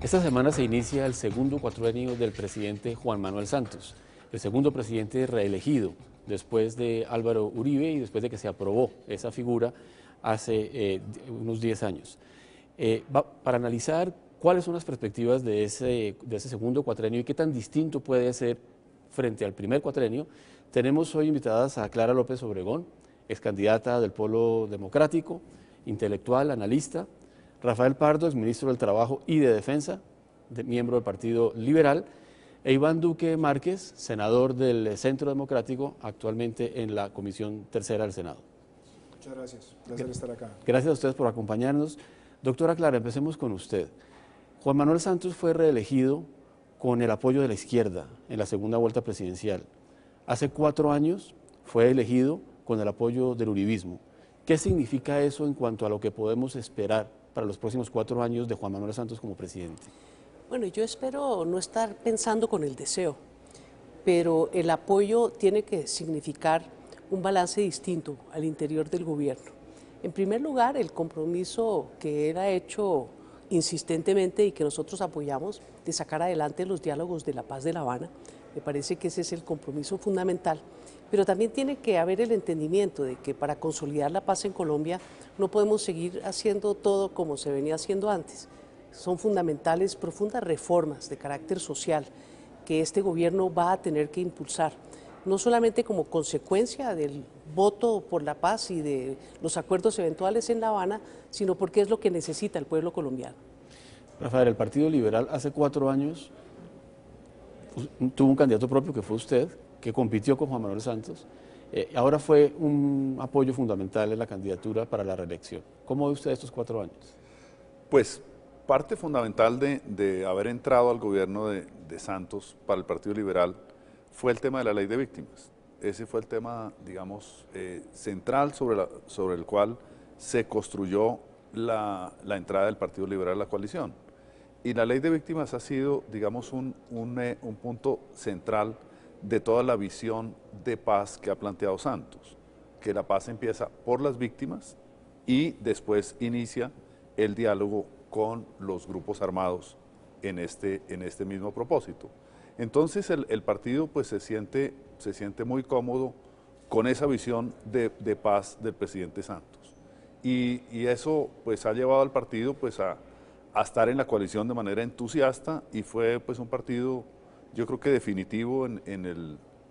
Esta semana se inicia el segundo cuatrienio del presidente Juan Manuel Santos, el segundo presidente reelegido después de Álvaro Uribe y después de que se aprobó esa figura hace unos 10 años. Para analizar cuáles son las perspectivas de ese segundo cuatrienio y qué tan distinto puede ser frente al primer cuatrienio, tenemos hoy invitadas a Clara López Obregón, ex candidata del Polo Democrático, intelectual, analista; Rafael Pardo, exministro del Trabajo y de Defensa, miembro del Partido Liberal; e Iván Duque Márquez, senador del Centro Democrático, actualmente en la Comisión Tercera del Senado. Muchas gracias, placer estar acá. Gracias a ustedes por acompañarnos. Doctora Clara, empecemos con usted. Juan Manuel Santos fue reelegido con el apoyo de la izquierda en la segunda vuelta presidencial. Hace 4 años fue elegido con el apoyo del uribismo. ¿Qué significa eso en cuanto a lo que podemos esperar para los próximos 4 años de Juan Manuel Santos como presidente? Bueno, yo espero no estar pensando con el deseo, pero el apoyo tiene que significar un balance distinto al interior del gobierno. En primer lugar, el compromiso que él ha hecho insistentemente y que nosotros apoyamos de sacar adelante los diálogos de la paz de La Habana. Me parece que ese es el compromiso fundamental, pero también tiene que haber el entendimiento de que para consolidar la paz en Colombia no podemos seguir haciendo todo como se venía haciendo antes. Son fundamentales profundas reformas de carácter social que este gobierno va a tener que impulsar, no solamente como consecuencia del voto por la paz y de los acuerdos eventuales en La Habana, sino porque es lo que necesita el pueblo colombiano. Rafael, el Partido Liberal hace 4 años tuvo un candidato propio que fue usted, que compitió con Juan Manuel Santos. Ahora fue un apoyo fundamental en la candidatura para la reelección. ¿Cómo ve usted estos 4 años? Pues parte fundamental de haber entrado al gobierno de Santos para el Partido Liberal fue el tema de la ley de víctimas. Ese fue el tema, digamos, central sobre el cual se construyó la entrada del Partido Liberal a la coalición. Y la ley de víctimas ha sido, digamos, un punto central de toda la visión de paz que ha planteado Santos, que la paz empieza por las víctimas y después inicia el diálogo con los grupos armados en este mismo propósito. Entonces el partido pues se siente muy cómodo con esa visión de paz del presidente Santos. Y eso pues ha llevado al partido pues a estar en la coalición de manera entusiasta, y fue pues un partido, yo creo que definitivo en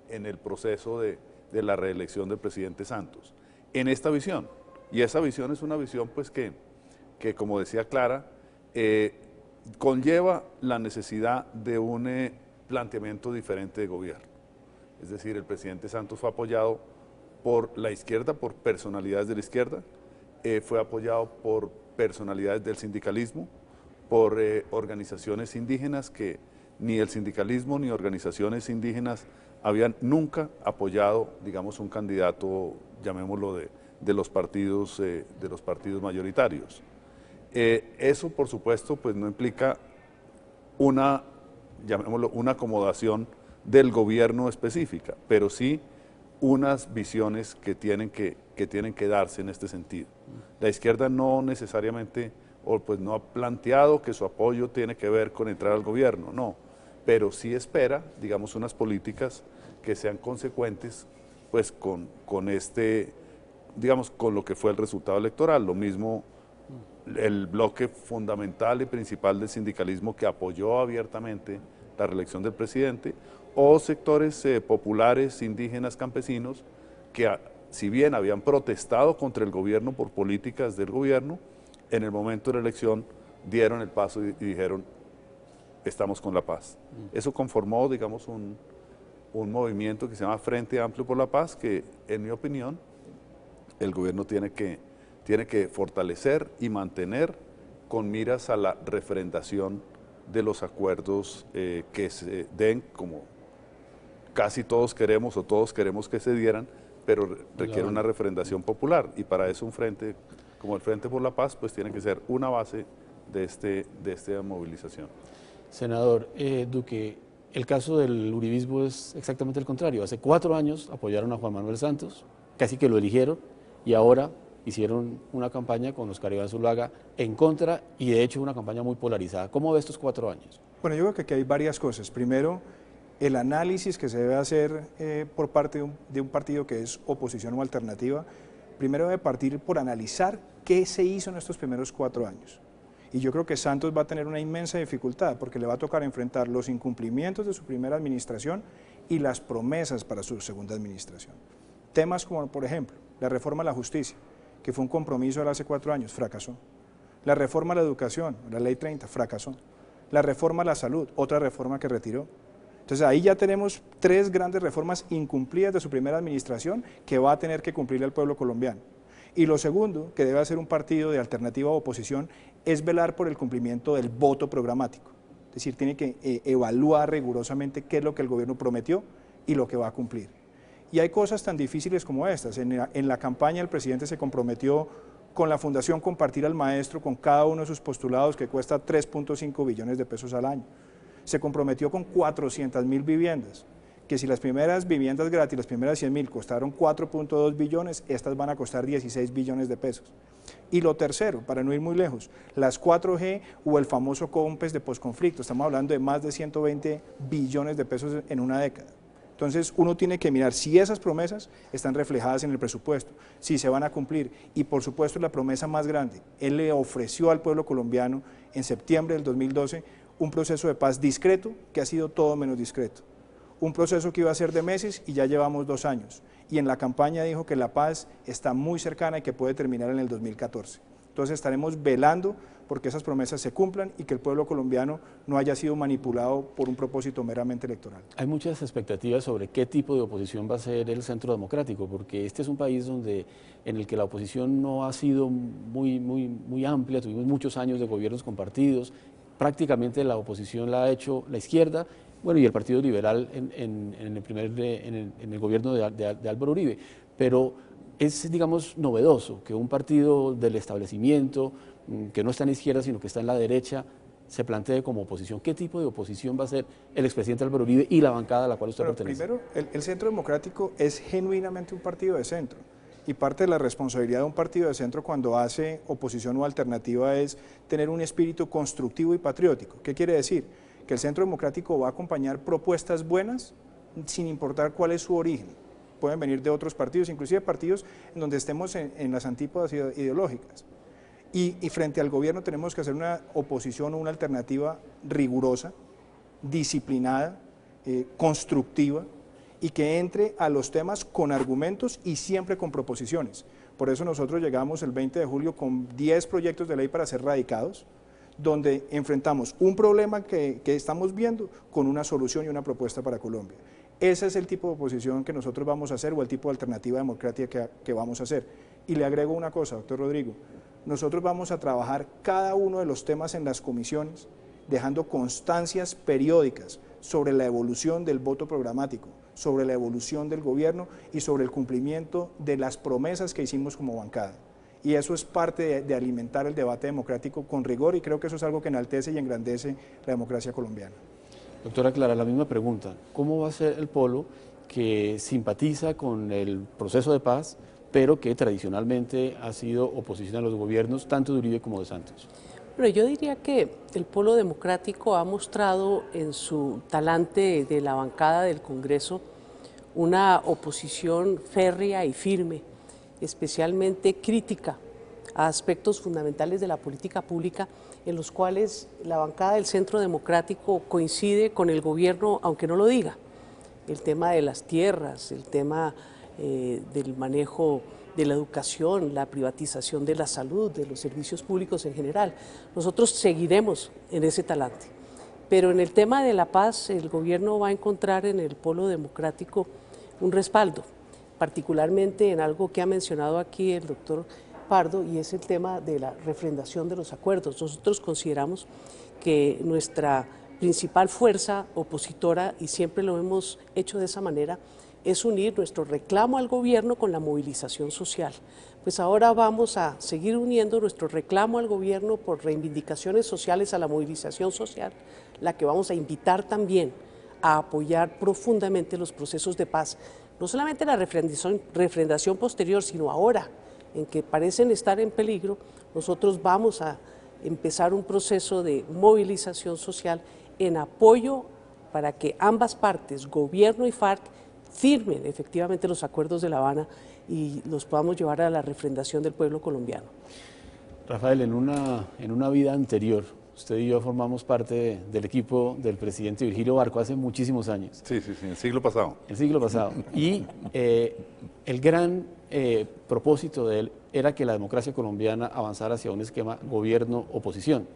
el proceso de la reelección del presidente Santos, en esta visión. Y esa visión es una visión pues que como decía Clara, conlleva la necesidad de un planteamiento diferente de gobierno. Es decir, el presidente Santos fue apoyado por la izquierda, por personalidades de la izquierda, fue apoyado por personalidades del sindicalismo, por organizaciones indígenas que ni el sindicalismo ni organizaciones indígenas habían nunca apoyado, digamos, un candidato, llamémoslo, de los partidos mayoritarios. Eso, por supuesto, pues no implica llamémoslo, una acomodación del gobierno específica, pero sí unas visiones que tienen que darse en este sentido. La izquierda no necesariamente, o pues no ha planteado que su apoyo tiene que ver con entrar al gobierno, no, pero sí espera, digamos, unas políticas que sean consecuentes pues con digamos, con lo que fue el resultado electoral. Lo mismo el bloque fundamental y principal del sindicalismo, que apoyó abiertamente la reelección del presidente, o sectores populares, indígenas, campesinos, que si bien habían protestado contra el gobierno por políticas del gobierno, en el momento de la elección dieron el paso y dijeron: estamos con la paz. Eso conformó, digamos, un movimiento que se llama Frente Amplio por la Paz, que en mi opinión el gobierno tiene que fortalecer y mantener con miras a la refrendación de los acuerdos que se den, como casi todos queremos o todos queremos que se dieran, pero requiere una refrendación popular, y para eso un frente como el Frente por la Paz, pues tiene que ser una base de esta movilización. Senador Duque, el caso del uribismo es exactamente el contrario. Hace 4 años apoyaron a Juan Manuel Santos, casi que lo eligieron, y ahora hicieron una campaña con Oscar Iván Zuluaga en contra, y de hecho una campaña muy polarizada. ¿Cómo ve estos 4 años? Bueno, yo creo que aquí hay varias cosas. Primero, el análisis que se debe hacer por parte de un partido que es oposición o alternativa, primero debe partir por analizar qué se hizo en estos primeros 4 años. Y yo creo que Santos va a tener una inmensa dificultad porque le va a tocar enfrentar los incumplimientos de su primera administración y las promesas para su segunda administración. Temas como, por ejemplo, la reforma a la justicia, que fue un compromiso de hace 4 años, fracasó. La reforma a la educación, la ley 30, fracasó. La reforma a la salud, otra reforma que retiró. Entonces ahí ya tenemos 3 grandes reformas incumplidas de su primera administración que va a tener que cumplir el pueblo colombiano. Y lo segundo, que debe hacer un partido de alternativa o oposición, es velar por el cumplimiento del voto programático. Es decir, tiene que evaluar rigurosamente qué es lo que el gobierno prometió y lo que va a cumplir. Y hay cosas tan difíciles como estas. En la campaña el presidente se comprometió con la Fundación Compartir al Maestro, con cada uno de sus postulados, que cuesta 3.5 billones de pesos al año. Se comprometió con 400.000 viviendas, que si las primeras viviendas gratis, las primeras 100.000 costaron 4.2 billones, estas van a costar 16 billones de pesos. Y lo tercero, para no ir muy lejos, las 4G o el famoso COMPES de posconflicto, estamos hablando de más de 120 billones de pesos en una década. Entonces uno tiene que mirar si esas promesas están reflejadas en el presupuesto, si se van a cumplir, y por supuesto la promesa más grande, él le ofreció al pueblo colombiano en septiembre del 2012 un proceso de paz discreto que ha sido todo menos discreto. Un proceso que iba a ser de meses y ya llevamos 2 años. Y en la campaña dijo que la paz está muy cercana y que puede terminar en el 2014. Entonces estaremos velando porque esas promesas se cumplan y que el pueblo colombiano no haya sido manipulado por un propósito meramente electoral. Hay muchas expectativas sobre qué tipo de oposición va a ser el Centro Democrático, porque este es un país en el que la oposición no ha sido muy amplia, tuvimos muchos años de gobiernos compartidos, prácticamente la oposición la ha hecho la izquierda, bueno, y el Partido Liberal en el gobierno de Álvaro Uribe, pero es, digamos, novedoso que un partido del establecimiento, que no está en la izquierda, sino que está en la derecha, se plantee como oposición. ¿Qué tipo de oposición va a ser el expresidente Álvaro Uribe y la bancada a la cual usted pertenece? Primero, el Centro Democrático es genuinamente un partido de centro. Y parte de la responsabilidad de un partido de centro cuando hace oposición o alternativa es tener un espíritu constructivo y patriótico. ¿Qué quiere decir? Que el Centro Democrático va a acompañar propuestas buenas sin importar cuál es su origen. Pueden venir de otros partidos, inclusive partidos en donde estemos en las antípodas ideológicas. Y frente al gobierno tenemos que hacer una oposición o una alternativa rigurosa, disciplinada, constructiva, y que entre a los temas con argumentos y siempre con proposiciones. Por eso nosotros llegamos el 20 de julio con 10 proyectos de ley para ser radicados, donde enfrentamos un problema que estamos viendo con una solución y una propuesta para Colombia. Ese es el tipo de oposición que nosotros vamos a hacer o el tipo de alternativa democrática que vamos a hacer. Y le agrego una cosa, doctor Rodrigo, nosotros vamos a trabajar cada uno de los temas en las comisiones, dejando constancias periódicas sobre la evolución del voto programático, sobre la evolución del gobierno y sobre el cumplimiento de las promesas que hicimos como bancada. Y eso es parte de alimentar el debate democrático con rigor y creo que eso es algo que enaltece y engrandece la democracia colombiana. Doctora Clara, la misma pregunta. ¿Cómo va a ser el polo que simpatiza con el proceso de paz, pero que tradicionalmente ha sido oposición a los gobiernos tanto de Uribe como de Santos? Bueno, yo diría que el polo democrático ha mostrado en su talante de la bancada del Congreso una oposición férrea y firme, especialmente crítica a aspectos fundamentales de la política pública en los cuales la bancada del Centro Democrático coincide con el gobierno, aunque no lo diga. El tema de las tierras, el tema del manejo de la educación, la privatización de la salud, de los servicios públicos en general. Nosotros seguiremos en ese talante. Pero en el tema de la paz, el gobierno va a encontrar en el polo democrático un respaldo, particularmente en algo que ha mencionado aquí el doctor Pardo, y es el tema de la refrendación de los acuerdos. Nosotros consideramos que nuestra principal fuerza opositora, y siempre lo hemos hecho de esa manera, es unir nuestro reclamo al gobierno con la movilización social. Pues ahora vamos a seguir uniendo nuestro reclamo al gobierno por reivindicaciones sociales a la movilización social, la que vamos a invitar también a apoyar profundamente los procesos de paz, no solamente la refrendación posterior, sino ahora, en que parecen estar en peligro. Nosotros vamos a empezar un proceso de movilización social en apoyo para que ambas partes, gobierno y FARC, firmen efectivamente los acuerdos de La Habana y los podamos llevar a la refrendación del pueblo colombiano. Rafael, en una vida anterior, usted y yo formamos parte del equipo del presidente Virgilio Barco hace muchísimos años. Sí, sí, sí, el siglo pasado. El siglo pasado. Y el gran propósito de él era que la democracia colombiana avanzara hacia un esquema gobierno-oposición.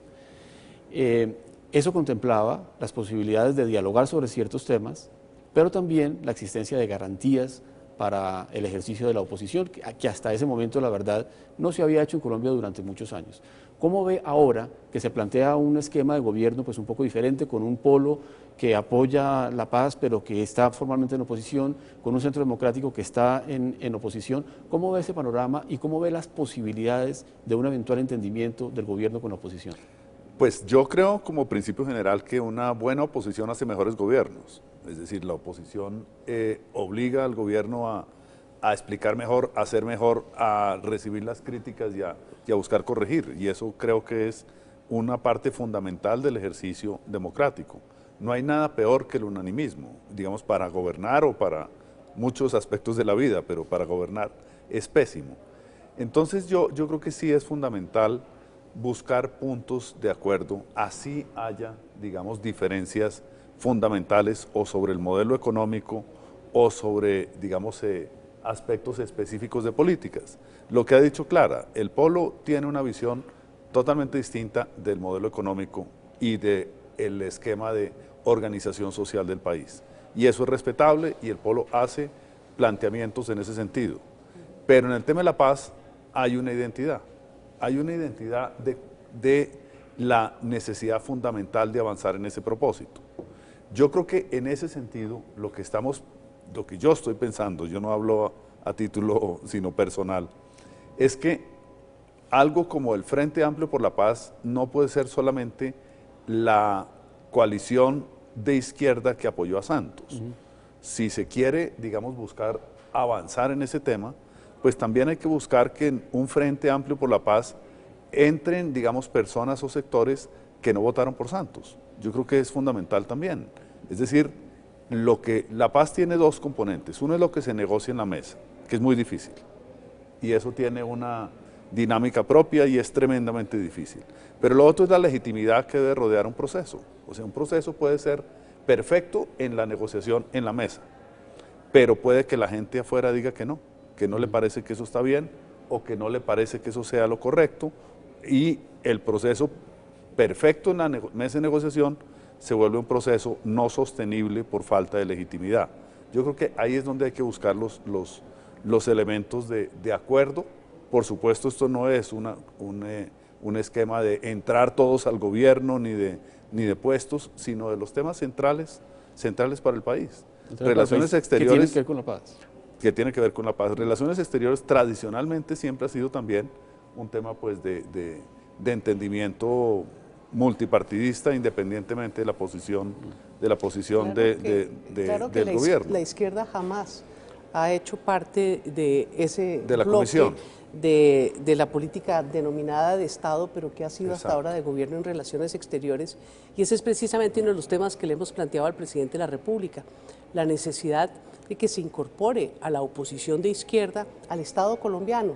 Eso contemplaba las posibilidades de dialogar sobre ciertos temas, pero también la existencia de garantías para el ejercicio de la oposición, que hasta ese momento, la verdad, no se había hecho en Colombia durante muchos años. ¿Cómo ve ahora que se plantea un esquema de gobierno pues un poco diferente, con un polo que apoya la paz, pero que está formalmente en oposición, con un centro democrático que está en oposición? ¿Cómo ve ese panorama y cómo ve las posibilidades de un eventual entendimiento del gobierno con la oposición? Pues yo creo como principio general que una buena oposición hace mejores gobiernos. Es decir, la oposición obliga al gobierno a explicar mejor, a hacer mejor, a recibir las críticas y a buscar corregir. Y eso creo que es una parte fundamental del ejercicio democrático. No hay nada peor que el unanimismo, digamos, para gobernar o para muchos aspectos de la vida, pero para gobernar es pésimo. Entonces yo creo que sí es fundamental buscar puntos de acuerdo, así haya, digamos, diferencias fundamentales o sobre el modelo económico o sobre, digamos, aspectos específicos de políticas. Lo que ha dicho Clara, el polo tiene una visión totalmente distinta del modelo económico y del esquema de organización social del país. Y eso es respetable y el polo hace planteamientos en ese sentido. Pero en el tema de la paz hay una identidad. Hay una identidad de la necesidad fundamental de avanzar en ese propósito. Yo creo que en ese sentido, lo que yo estoy pensando, yo no hablo a título sino personal, es que algo como el Frente Amplio por la Paz no puede ser solamente la coalición de izquierda que apoyó a Santos. Si se quiere, digamos, buscar avanzar en ese tema, pues también hay que buscar que en un Frente Amplio por la Paz entren, digamos, personas o sectores que no votaron por Santos. Yo creo que es fundamental también. Es decir, la paz tiene dos componentes. Uno es lo que se negocia en la mesa, que es muy difícil. Y eso tiene una dinámica propia y es tremendamente difícil. Pero lo otro es la legitimidad que debe rodear un proceso. O sea, un proceso puede ser perfecto en la negociación en la mesa, pero puede que la gente afuera diga que no le parece que eso está bien o que no le parece que eso sea lo correcto, y el proceso perfecto en la mesa de negociación se vuelve un proceso no sostenible por falta de legitimidad. Yo creo que ahí es donde hay que buscar los elementos de acuerdo. Por supuesto, esto no es un esquema de entrar todos al gobierno ni de puestos, sino de los temas centrales para el país. Relaciones exteriores. ¿Qué tiene que ver con la paz? Que tiene que ver con la paz. Relaciones exteriores tradicionalmente siempre ha sido también un tema pues de entendimiento multipartidista, independientemente de la posición del gobierno. La izquierda jamás ha hecho parte de ese de la bloque comisión de la política denominada de Estado, pero que ha sido Exacto. hasta ahora de gobierno en relaciones exteriores, y ese es precisamente uno de los temas que le hemos planteado al presidente de la República, la necesidad de que se incorpore a la oposición de izquierda al Estado colombiano,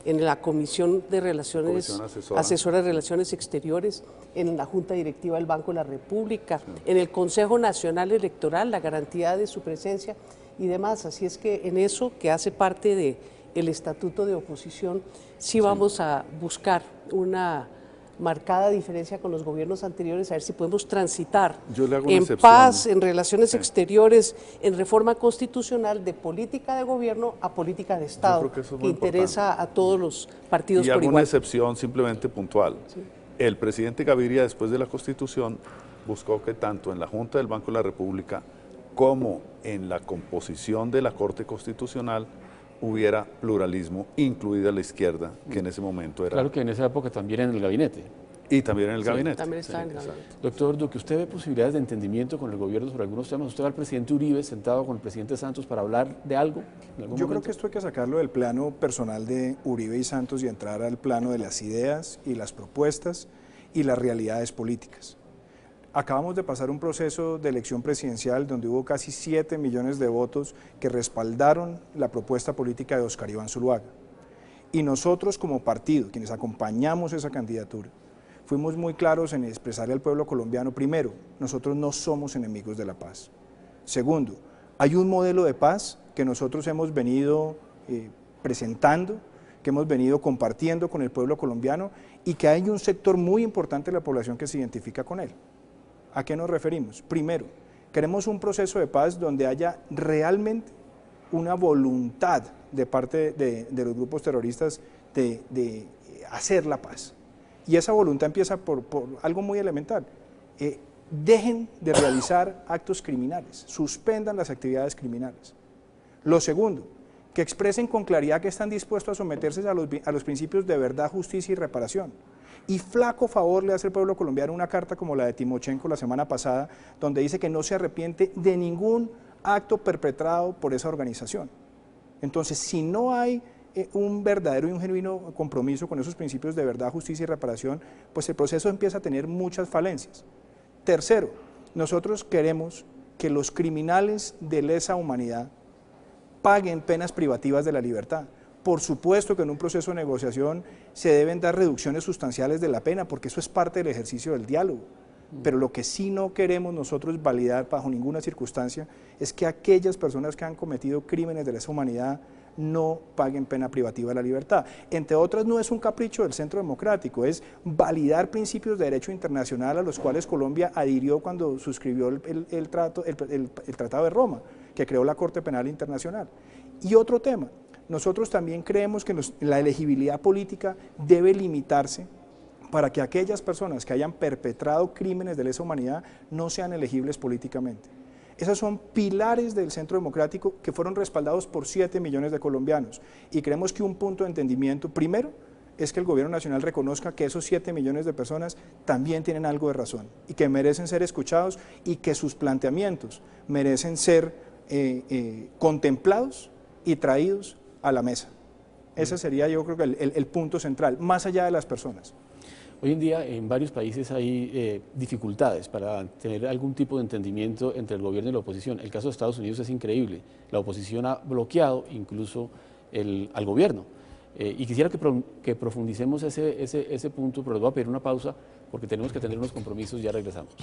en la Comisión de Relaciones Asesora de Relaciones Exteriores, en la Junta Directiva del Banco de la República, en el Consejo Nacional Electoral, la garantía de su presencia y demás. Así es que en eso, que hace parte del Estatuto de Oposición, sí vamos a buscar una marcada diferencia con los gobiernos anteriores, a ver si podemos transitar en paz, en relaciones exteriores, en reforma constitucional, de política de gobierno a política de Estado, que interesa a todos los partidos por igual. Y alguna excepción simplemente puntual. Sí. El presidente Gaviria, después de la Constitución, buscó que tanto en la Junta del Banco de la República cómo en la composición de la Corte Constitucional hubiera pluralismo, incluida la izquierda, que en ese momento era... Claro que en esa época también en el gabinete. Y también en el gabinete. También está en el gabinete. Doctor Duque, ¿usted ve posibilidades de entendimiento con el gobierno sobre algunos temas? ¿Usted ve al presidente Uribe sentado con el presidente Santos para hablar de algo? Yo creo que esto hay que sacarlo del plano personal de Uribe y Santos y entrar al plano de las ideas y las propuestas y las realidades políticas. Acabamos de pasar un proceso de elección presidencial donde hubo casi 7 millones de votos que respaldaron la propuesta política de Óscar Iván Zuluaga. Y nosotros como partido, quienes acompañamos esa candidatura, fuimos muy claros en expresarle al pueblo colombiano, primero, nosotros no somos enemigos de la paz. Segundo, hay un modelo de paz que nosotros hemos venido presentando, que hemos venido compartiendo con el pueblo colombiano y que hay un sector muy importante de la población que se identifica con él. ¿A qué nos referimos? Primero, queremos un proceso de paz donde haya realmente una voluntad de parte de los grupos terroristas de hacer la paz. Y esa voluntad empieza por algo muy elemental. Dejen de realizar actos criminales, suspendan las actividades criminales. Lo segundo, que expresen con claridad que están dispuestos a someterse a los principios de verdad, justicia y reparación. Y flaco favor le hace el pueblo colombiano una carta como la de Timochenko la semana pasada, donde dice que no se arrepiente de ningún acto perpetrado por esa organización. Entonces, si no hay un verdadero y un genuino compromiso con esos principios de verdad, justicia y reparación, pues el proceso empieza a tener muchas falencias. Tercero, nosotros queremos que los criminales de lesa humanidad paguen penas privativas de la libertad. Por supuesto que en un proceso de negociación se deben dar reducciones sustanciales de la pena, porque eso es parte del ejercicio del diálogo. Pero lo que sí no queremos nosotros validar bajo ninguna circunstancia es que aquellas personas que han cometido crímenes de lesa humanidad no paguen pena privativa de la libertad. Entre otras, no es un capricho del Centro Democrático, es validar principios de derecho internacional a los cuales Colombia adhirió cuando suscribió el Tratado de Roma, que creó la Corte Penal Internacional. Y otro tema, nosotros también creemos que la elegibilidad política debe limitarse para que aquellas personas que hayan perpetrado crímenes de lesa humanidad no sean elegibles políticamente. Esos son pilares del Centro Democrático que fueron respaldados por 7 millones de colombianos y creemos que un punto de entendimiento, primero, es que el gobierno nacional reconozca que esos 7 millones de personas también tienen algo de razón y que merecen ser escuchados y que sus planteamientos merecen ser contemplados y traídos a la mesa. Ese sería, yo creo que el punto central, más allá de las personas. Hoy en día en varios países hay dificultades para tener algún tipo de entendimiento entre el gobierno y la oposición. El caso de Estados Unidos es increíble. La oposición ha bloqueado incluso al gobierno. Y quisiera que profundicemos ese punto, pero les voy a pedir una pausa porque tenemos que tener unos compromisos y ya regresamos.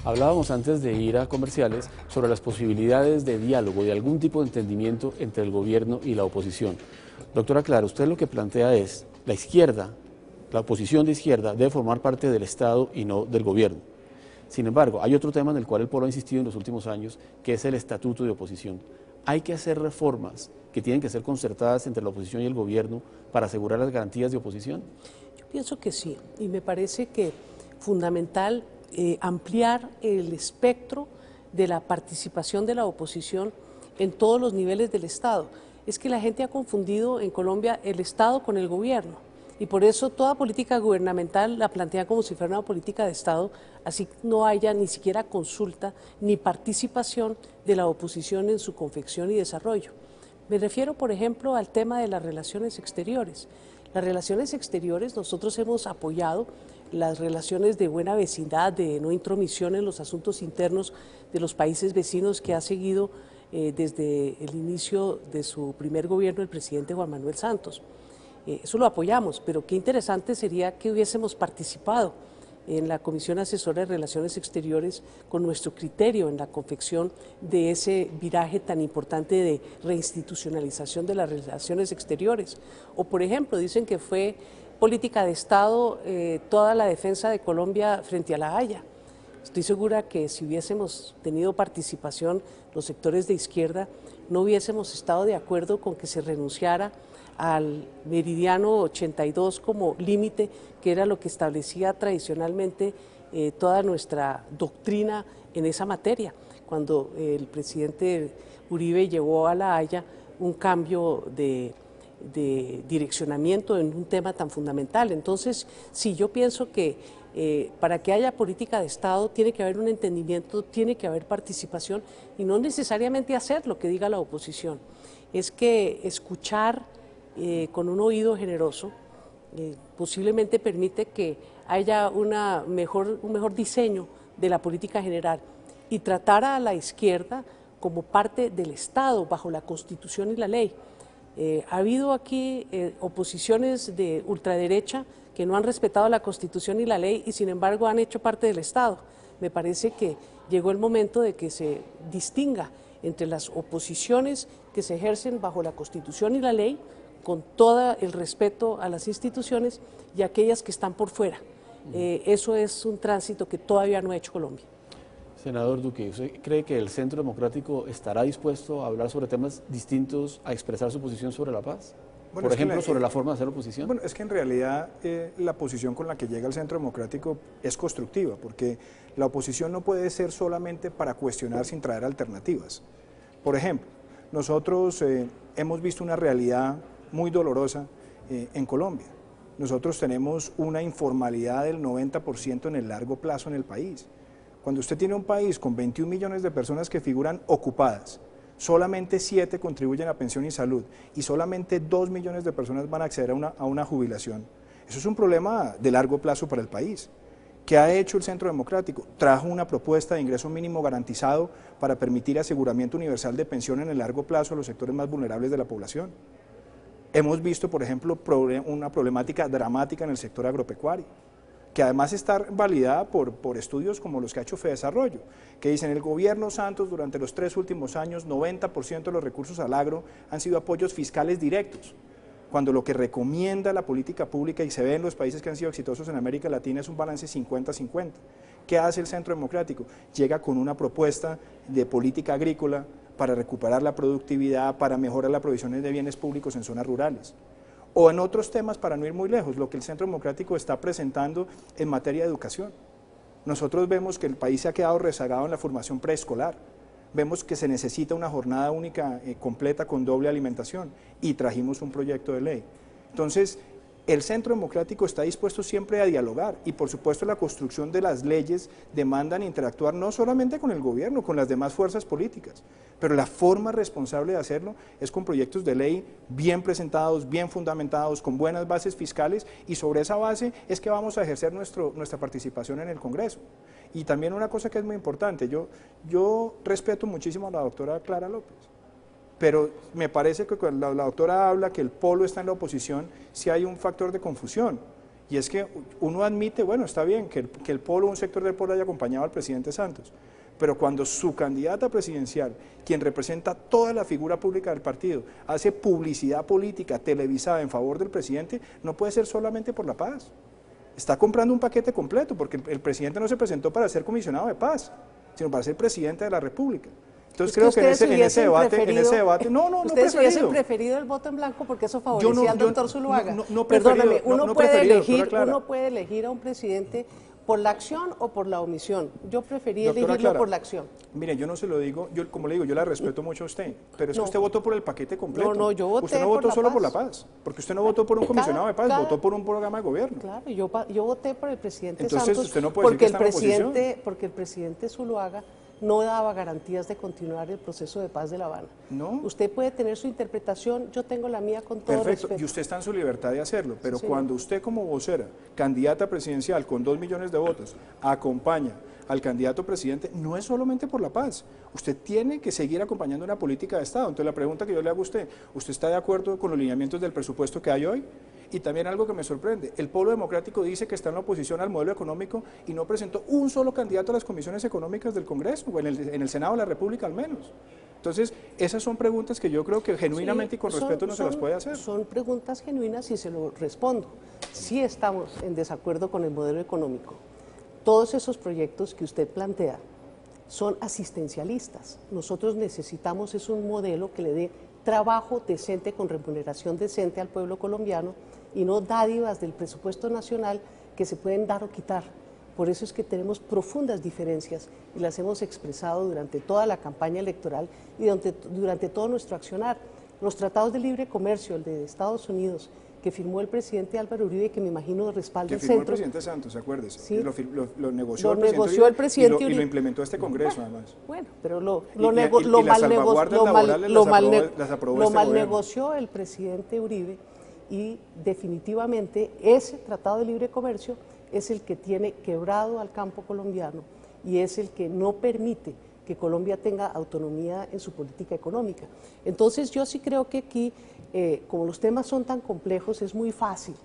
Hablábamos antes de ir a comerciales sobre las posibilidades de diálogo, de algún tipo de entendimiento entre el gobierno y la oposición. Doctora Clara, usted lo que plantea es, la izquierda, la oposición de izquierda debe formar parte del Estado y no del gobierno. Sin embargo, hay otro tema en el cual el pueblo ha insistido en los últimos años, que es el estatuto de oposición. Hay que hacer reformas que tienen que ser concertadas entre la oposición y el gobierno para asegurar las garantías de oposición. Yo pienso que sí, y me parece que fundamental ampliar el espectro de la participación de la oposición en todos los niveles del Estado. Es que la gente ha confundido en Colombia el Estado con el gobierno y por eso toda política gubernamental la plantea como si fuera una política de Estado, así no haya ni siquiera consulta ni participación de la oposición en su confección y desarrollo. Me refiero, por ejemplo, al tema de las relaciones exteriores. Las relaciones exteriores, nosotros hemos apoyado las relaciones de buena vecindad, de no intromisión en los asuntos internos de los países vecinos que ha seguido desde el inicio de su primer gobierno el presidente Juan Manuel Santos. Eso lo apoyamos, pero qué interesante sería que hubiésemos participado en la Comisión Asesora de Relaciones Exteriores con nuestro criterio en la confección de ese viraje tan importante de reinstitucionalización de las relaciones exteriores. O, por ejemplo, dicen que fue política de Estado toda la defensa de Colombia frente a La Haya. Estoy segura que si hubiésemos tenido participación los sectores de izquierda, no hubiésemos estado de acuerdo con que se renunciara al meridiano 82 como límite, que era lo que establecía tradicionalmente toda nuestra doctrina en esa materia, cuando el presidente Uribe llevó a La Haya un cambio de direccionamiento en un tema tan fundamental. Entonces, sí, yo pienso que para que haya política de Estado tiene que haber un entendimiento, tiene que haber participación y no necesariamente hacer lo que diga la oposición. Es que escuchar con un oído generoso posiblemente permite que haya un mejor diseño de la política general y tratar a la izquierda como parte del Estado bajo la Constitución y la ley. Ha habido aquí oposiciones de ultraderecha que no han respetado la Constitución y la ley y sin embargo han hecho parte del Estado. Me parece que llegó el momento de que se distinga entre las oposiciones que se ejercen bajo la Constitución y la ley, con todo el respeto a las instituciones, y aquellas que están por fuera. Eso es un tránsito que todavía no ha hecho Colombia. Senador Duque, ¿usted cree que el Centro Democrático estará dispuesto a hablar sobre temas distintos, a expresar su posición sobre la paz? Bueno, por ejemplo, sobre la forma de hacer oposición. Bueno, es que en realidad la posición con la que llega el Centro Democrático es constructiva, porque la oposición no puede ser solamente para cuestionar sin traer alternativas. Por ejemplo, nosotros hemos visto una realidad muy dolorosa en Colombia. Nosotros tenemos una informalidad del 90% en el largo plazo en el país. Cuando usted tiene un país con 21 millones de personas que figuran ocupadas, solamente 7 contribuyen a pensión y salud y solamente 2 millones de personas van a acceder a una jubilación. Eso es un problema de largo plazo para el país. ¿Qué ha hecho el Centro Democrático? Trajo una propuesta de ingreso mínimo garantizado para permitir aseguramiento universal de pensión en el largo plazo a los sectores más vulnerables de la población. Hemos visto, por ejemplo, una problemática dramática en el sector agropecuario, que además está validada por estudios como los que ha hecho Fedesarrollo, que dicen el gobierno Santos durante los 3 últimos años, 90% de los recursos al agro han sido apoyos fiscales directos, cuando lo que recomienda la política pública y se ve en los países que han sido exitosos en América Latina es un balance 50-50. ¿Qué hace el Centro Democrático? Llega con una propuesta de política agrícola para recuperar la productividad, para mejorar la provisión de bienes públicos en zonas rurales. O en otros temas, para no ir muy lejos, lo que el Centro Democrático está presentando en materia de educación. Nosotros vemos que el país se ha quedado rezagado en la formación preescolar, vemos que se necesita una jornada única completa con doble alimentación y trajimos un proyecto de ley. Entonces, el Centro Democrático está dispuesto siempre a dialogar y por supuesto la construcción de las leyes demandan interactuar no solamente con el gobierno, con las demás fuerzas políticas, pero la forma responsable de hacerlo es con proyectos de ley bien presentados, bien fundamentados, con buenas bases fiscales y sobre esa base es que vamos a ejercer nuestra participación en el Congreso. Y también una cosa que es muy importante, yo respeto muchísimo a la doctora Clara López, pero me parece que cuando la doctora habla que el polo está en la oposición, sí hay un factor de confusión, y es que uno admite, bueno, está bien que el polo, un sector del polo haya acompañado al presidente Santos, pero cuando su candidata presidencial, quien representa toda la figura pública del partido, hace publicidad política televisada en favor del presidente, no puede ser solamente por la paz. Está comprando un paquete completo, porque el presidente no se presentó para ser comisionado de paz, sino para ser presidente de la República. Entonces creo que en ese debate, no ustedes hubiesen preferido el voto en blanco porque eso favorecía al doctor Zuluaga. Perdóname, uno puede elegir a un presidente por la acción o por la omisión. Yo preferí elegirlo Clara, por la acción. Mire, yo no se lo digo, como le digo, yo la respeto mucho a usted, pero es que usted votó por el paquete completo. No, yo voté usted no votó solo por la paz, porque usted no votó por un comisionado de paz, votó por un programa de gobierno. Claro, yo voté por el presidente Entonces, Santos usted no puede decir porque el presidente Zuluaga no daba garantías de continuar el proceso de paz de La Habana. No. Usted puede tener su interpretación, yo tengo la mía con todo Perfecto, respeto. y usted está en su libertad de hacerlo, pero sí, cuando usted como vocera, candidata presidencial con 2 millones de votos, acompaña al candidato presidente, no es solamente por la paz, usted tiene que seguir acompañando una política de Estado. Entonces la pregunta que yo le hago a ¿usted está de acuerdo con los lineamientos del presupuesto que hay hoy? Y también algo que me sorprende, el Polo Democrático dice que está en la oposición al modelo económico y no presentó un solo candidato a las comisiones económicas del Congreso, o en el Senado de la República al menos. Entonces, esas son preguntas que yo creo que genuinamente y con respeto no se las puede hacer. Son preguntas genuinas y se lo respondo. Sí estamos en desacuerdo con el modelo económico. Todos esos proyectos que usted plantea son asistencialistas. Nosotros necesitamos es un modelo que le dé trabajo decente con remuneración decente al pueblo colombiano y no dádivas del presupuesto nacional que se pueden dar o quitar. Por eso es que tenemos profundas diferencias y las hemos expresado durante toda la campaña electoral y durante todo nuestro accionar. Los tratados de libre comercio, el de Estados Unidos, que firmó el presidente Álvaro Uribe, que me imagino respalda el centro. Que firmó el presidente Santos, acuérdese. Sí. Lo negoció el presidente Uribe. Y lo implementó este Congreso, además. Bueno, pero lo mal negoció el presidente Uribe y definitivamente ese tratado de libre comercio es el que tiene quebrado al campo colombiano y es el que no permite que Colombia tenga autonomía en su política económica. Entonces yo sí creo que aquí, como los temas son tan complejos, es muy fácil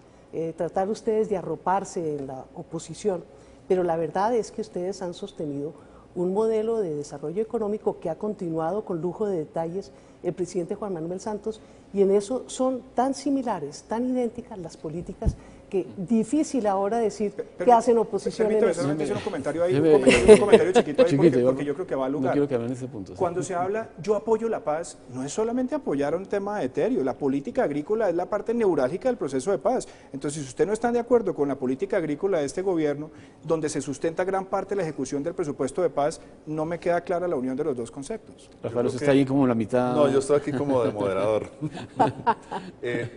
tratar ustedes de arroparse en la oposición, pero la verdad es que ustedes han sostenido un modelo de desarrollo económico que ha continuado con lujo de detalles el presidente Juan Manuel Santos, y en eso son tan similares, tan idénticas las políticas, que difícil ahora decir que hacen oposición en eso. Permítame hacer un comentario ahí, un comentario chiquito ahí, porque yo creo que va a lugar. No quiero que hablen ese punto. Cuando se habla, yo apoyo la paz, no es solamente apoyar un tema etéreo, la política agrícola es la parte neurálgica del proceso de paz. Entonces, si usted no está de acuerdo con la política agrícola de este gobierno, donde se sustenta gran parte de la ejecución del presupuesto de paz, no me queda clara la unión de los dos conceptos. Rafael, usted está ahí como en la mitad. No, yo estoy aquí como de moderador.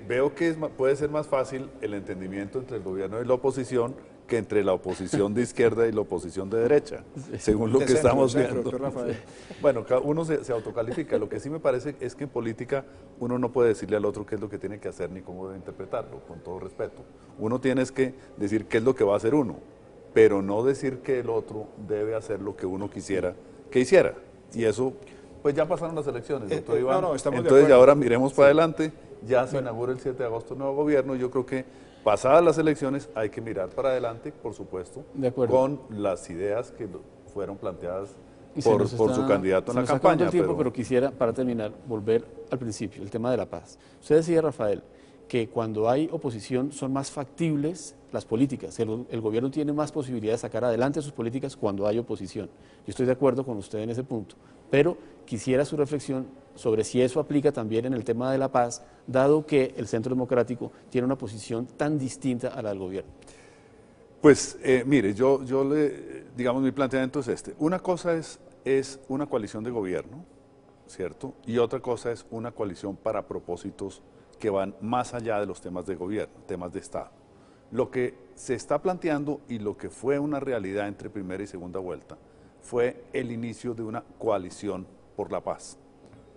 Veo que puede ser más fácil el entendimiento entre el gobierno y la oposición que entre la oposición de izquierda y la oposición de derecha, según lo que estamos viendo. Doctor Rafael. Bueno, cada uno se autocalifica. Lo que sí me parece es que en política uno no puede decirle al otro qué es lo que tiene que hacer ni cómo debe interpretarlo, con todo respeto. Uno tiene que decir qué es lo que va a hacer uno, pero no decir que el otro debe hacer lo que uno quisiera que hiciera. Y eso, pues ya pasaron las elecciones, doctor Iván. Entonces ya ahora miremos para adelante. Ya se inaugura el 7 de agosto el nuevo gobierno. Yo creo que pasadas las elecciones hay que mirar para adelante, por supuesto, con las ideas que fueron planteadas por su candidato en la campaña. Pero quisiera, para terminar, volver al principio, el tema de la paz. Usted decía, Rafael, que cuando hay oposición son más factibles las políticas, el gobierno tiene más posibilidad de sacar adelante sus políticas cuando hay oposición. Yo estoy de acuerdo con usted en ese punto, pero quisiera su reflexión sobre si eso aplica también en el tema de la paz, dado que el Centro Democrático tiene una posición tan distinta a la del gobierno. Pues mire, digamos, mi planteamiento es este. Una cosa es una coalición de gobierno, ¿cierto? Y otra cosa es una coalición para propósitos que van más allá de los temas de gobierno, temas de Estado. Lo que se está planteando y lo que fue una realidad entre primera y segunda vuelta fue el inicio de una coalición por la paz,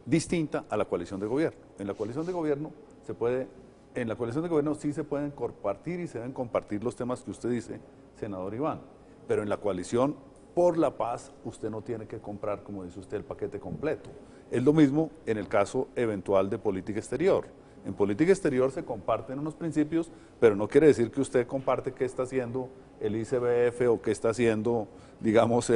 distinta a la coalición de gobierno. En la coalición de gobierno sí se pueden compartir y se deben compartir los temas que usted dice, senador Iván, pero en la coalición por la paz usted no tiene que comprar, como dice usted, el paquete completo. Es lo mismo en el caso eventual de política exterior. En política exterior se comparten unos principios, pero no quiere decir que usted comparte qué está haciendo el ICBF o qué está haciendo, digamos,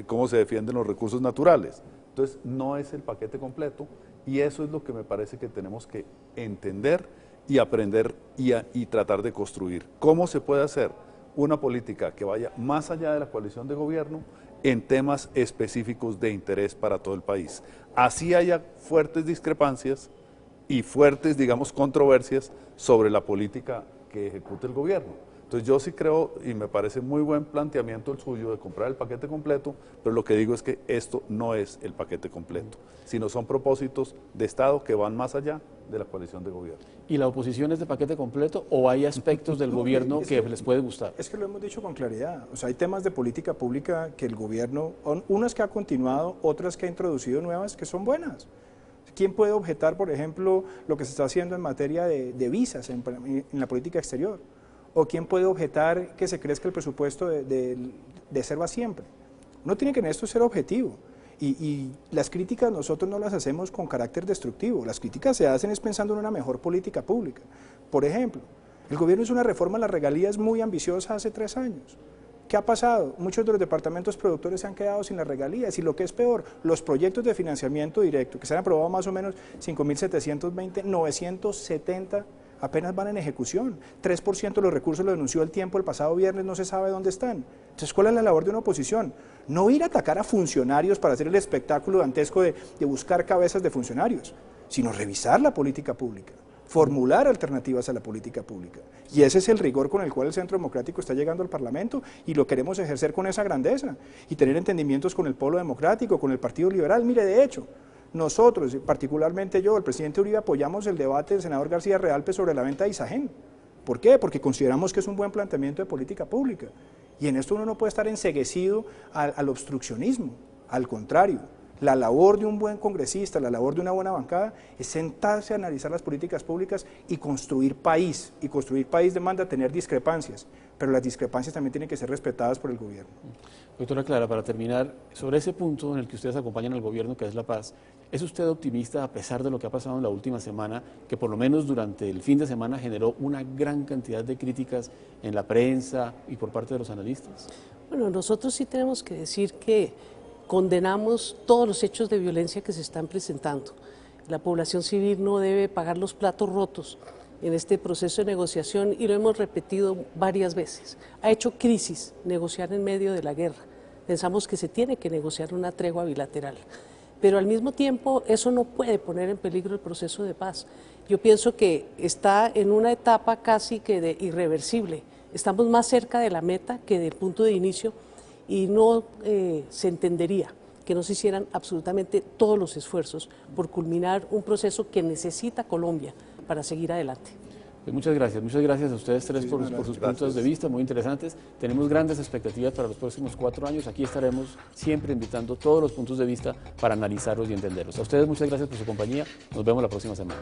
cómo se defienden los recursos naturales. Entonces, no es el paquete completo y eso es lo que me parece que tenemos que entender y aprender y tratar de construir. ¿Cómo se puede hacer una política que vaya más allá de la coalición de gobierno en temas específicos de interés para todo el país? Así haya fuertes discrepancias y fuertes, digamos, controversias sobre la política que ejecute el gobierno. Entonces yo sí creo, y me parece muy buen planteamiento el suyo de comprar el paquete completo, pero lo que digo es que esto no es el paquete completo, sino son propósitos de Estado que van más allá de la coalición de gobierno. ¿Y la oposición es de paquete completo o hay aspectos del gobierno que les puede gustar? Es que lo hemos dicho con claridad, o sea, hay temas de política pública que el gobierno, unas que ha continuado, otras que ha introducido nuevas que son buenas. ¿Quién puede objetar, por ejemplo, lo que se está haciendo en materia de visas en la política exterior? ¿O quién puede objetar que se crezca el presupuesto de Serva Siempre? Uno tiene que en esto ser objetivo. Y las críticas nosotros no las hacemos con carácter destructivo, las críticas se hacen es pensando en una mejor política pública. Por ejemplo, el gobierno hizo una reforma a las regalías muy ambiciosa hace 3 años. ¿Qué ha pasado? Muchos de los departamentos productores se han quedado sin las regalías y lo que es peor, los proyectos de financiamiento directo, que se han aprobado más o menos 5.720, 970 apenas van en ejecución. 3% de los recursos lo denunció el tiempo el pasado viernes, no se sabe dónde están. Entonces, ¿cuál es la labor de una oposición? No ir a atacar a funcionarios para hacer el espectáculo dantesco de buscar cabezas de funcionarios, sino revisar la política pública, formular alternativas a la política pública. Y ese es el rigor con el cual el Centro Democrático está llegando al Parlamento y lo queremos ejercer con esa grandeza y tener entendimientos con el Polo Democrático, con el Partido Liberal. Mire, de hecho, nosotros, particularmente yo, el presidente Uribe, apoyamos el debate del senador García Realpe sobre la venta de Isagen. ¿Por qué? Porque consideramos que es un buen planteamiento de política pública. Y en esto uno no puede estar enceguecido al obstruccionismo, al contrario. La labor de un buen congresista, la labor de una buena bancada es sentarse a analizar las políticas públicas y construir país. Y construir país demanda tener discrepancias, pero las discrepancias también tienen que ser respetadas por el gobierno. Doctora Clara, para terminar, sobre ese punto en el que ustedes acompañan al gobierno, que es la paz, ¿es usted optimista a pesar de lo que ha pasado en la última semana, que por lo menos durante el fin de semana generó una gran cantidad de críticas en la prensa y por parte de los analistas? Bueno, nosotros sí tenemos que decir que condenamos todos los hechos de violencia que se están presentando. La población civil no debe pagar los platos rotos en este proceso de negociación y lo hemos repetido varias veces. Ha hecho crisis negociar en medio de la guerra. Pensamos que se tiene que negociar una tregua bilateral, pero al mismo tiempo eso no puede poner en peligro el proceso de paz. Yo pienso que está en una etapa casi que de irreversible. Estamos más cerca de la meta que del punto de inicio y no se entendería que no se hicieran absolutamente todos los esfuerzos por culminar un proceso que necesita Colombia para seguir adelante. Pues muchas gracias a ustedes tres por sus puntos de vista muy interesantes. Tenemos grandes expectativas para los próximos 4 años. Aquí estaremos siempre invitando todos los puntos de vista para analizarlos y entenderlos. A ustedes muchas gracias por su compañía. Nos vemos la próxima semana.